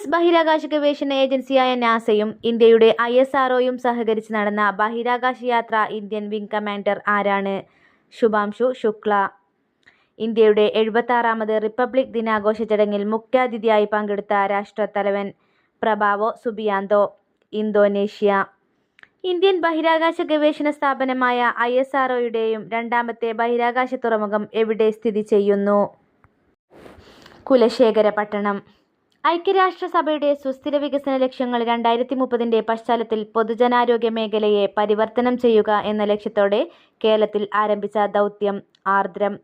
ബഹിരാകാശ ഗവേഷണ ഏജൻസിയായ നാസയും ഇന്ത്യയുടെ ISROയും സഹകരിച്ച് നടന്ന ബഹിരാകാശ യാത്ര ഇന്ത്യൻ വിംഗ് കമാൻഡർ ആരാണ്? ശുഭാംശു ശുക്ല. ഇന്ത്യയുടെ 76ാമത് റിപ്പബ്ലിക് ദിനാഘോഷ ചടങ്ങിൽ മുഖ്യാതിഥിയായി പങ്കെടുത്ത രാഷ്ട്രത്തലവൻ പ്രഭാവോ സുബിയാന്തോ, ഇന്തോനേഷ്യ. ഇന്ത്യൻ ബഹിരാകാശ ഗവേഷണ സ്ഥാപനമായ ISROയുടെയും രണ്ടാമത്തെ ബഹിരാകാശ തുറമുഖം എവിടെ സ്ഥിതി ചെയ്യുന്നു? കുലശേഖരപട്ടണം. ഐക്യരാഷ്ട്രസഭയുടെ സുസ്ഥിര വികസന ലക്ഷ്യങ്ങൾ 2030ന്റെ പശ്ചാത്തലത്തിൽ പൊതുജനാരോഗ്യ മേഖലയെ പരിവർത്തനം ചെയ്യുക എന്ന ലക്ഷ്യത്തോടെ കേരളത്തിൽ ആരംഭിച്ച ദൗത്യം ആർദ്രം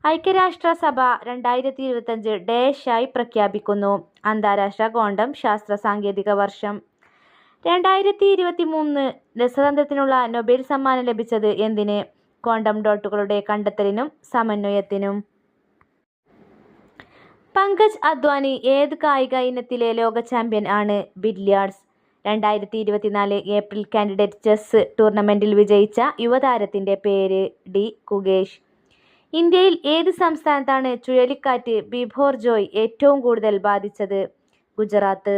ഐക്യരാഷ്ട്രസഭ 2025 ആയി പ്രഖ്യാപിക്കുന്നു. അന്താരാഷ്ട്ര ക്വാണ്ടം ശാസ്ത്ര സാങ്കേതിക വർഷം. 2023 രസതന്ത്രത്തിനുള്ള നൊബേൽ സമ്മാനം ലഭിച്ചത് എന്തിന്? ക്വാണ്ടം ഡോട്ടുകളുടെ കണ്ടെത്തലിനും സമന്വയത്തിനും. പങ്കജ് അദ്വാനി ഏത് കായിക ഇനത്തിലെ ലോക ചാമ്പ്യൻ ആണ്? ബില്ല്യാർഡ്സ്. 2024 ഏപ്രിൽ കാൻഡിഡേറ്റ് ചെസ് ടൂർണമെന്റിൽ വിജയിച്ച യുവതാരത്തിന്റെ പേര്? ഡി കുകേഷ്. ഇന്ത്യയിൽ ഏത് സംസ്ഥാനത്താണ് ചുഴലിക്കാറ്റ് ബിഭോർജോയ് ഏറ്റവും കൂടുതൽ ബാധിച്ചത്? ഗുജറാത്ത്.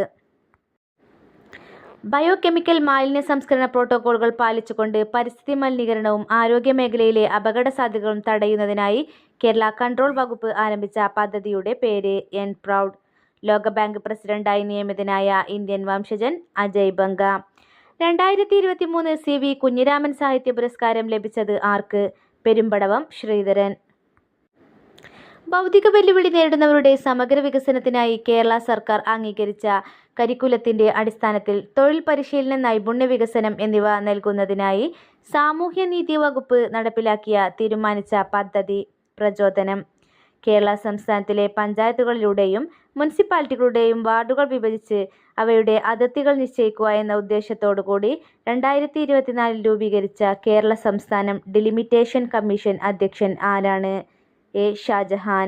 ബയോകെമിക്കൽ മാലിന്യ സംസ്കരണ പ്രോട്ടോക്കോളുകൾ പാലിച്ചുകൊണ്ട് പരിസ്ഥിതി മലിനീകരണവും ആരോഗ്യ മേഖലയിലെ അപകട സാധ്യതകളും തടയുന്നതിനായി കേരള കൺട്രോൾ വകുപ്പ് ആരംഭിച്ച പദ്ധതിയുടെ പേര്? എൻപ്രൗഡ്. ലോകബാങ്ക് പ്രസിഡന്റായി നിയമിതനായ ഇന്ത്യൻ വംശജൻ അജയ് ബംഗ. 2023 CV കുഞ്ഞിരാമൻ സാഹിത്യ പുരസ്കാരം ലഭിച്ചത് ആർക്ക്? പെരുമ്പടവം ശ്രീധരൻ. ഭൗതിക വെല്ലുവിളി നേരിടുന്നവരുടെ സമഗ്ര വികസനത്തിനായി കേരള സർക്കാർ അംഗീകരിച്ച കരിക്കുലത്തിന്റെ അടിസ്ഥാനത്തിൽ തൊഴിൽ പരിശീലനം, നൈപുണ്യ വികസനം എന്നിവ നൽകുന്നതിനായി സാമൂഹ്യനീതി വകുപ്പ് നടപ്പിലാക്കിയ തീരുമാനിച്ച പദ്ധതി? പ്രചോദനം. കേരള സംസ്ഥാനത്തിലെ പഞ്ചായത്തുകളിലൂടെയും മുനിസിപ്പാലിറ്റികളുടെയും വാർഡുകൾ വിഭജിച്ച് അവയുടെ അതിർത്തികൾ നിശ്ചയിക്കുക എന്ന ഉദ്ദേശത്തോടുകൂടി 2024 രൂപീകരിച്ച കേരള സംസ്ഥാനം ഡിലിമിറ്റേഷൻ കമ്മീഷൻ അധ്യക്ഷൻ ആരാണ്? എ ഷാജഹാൻ.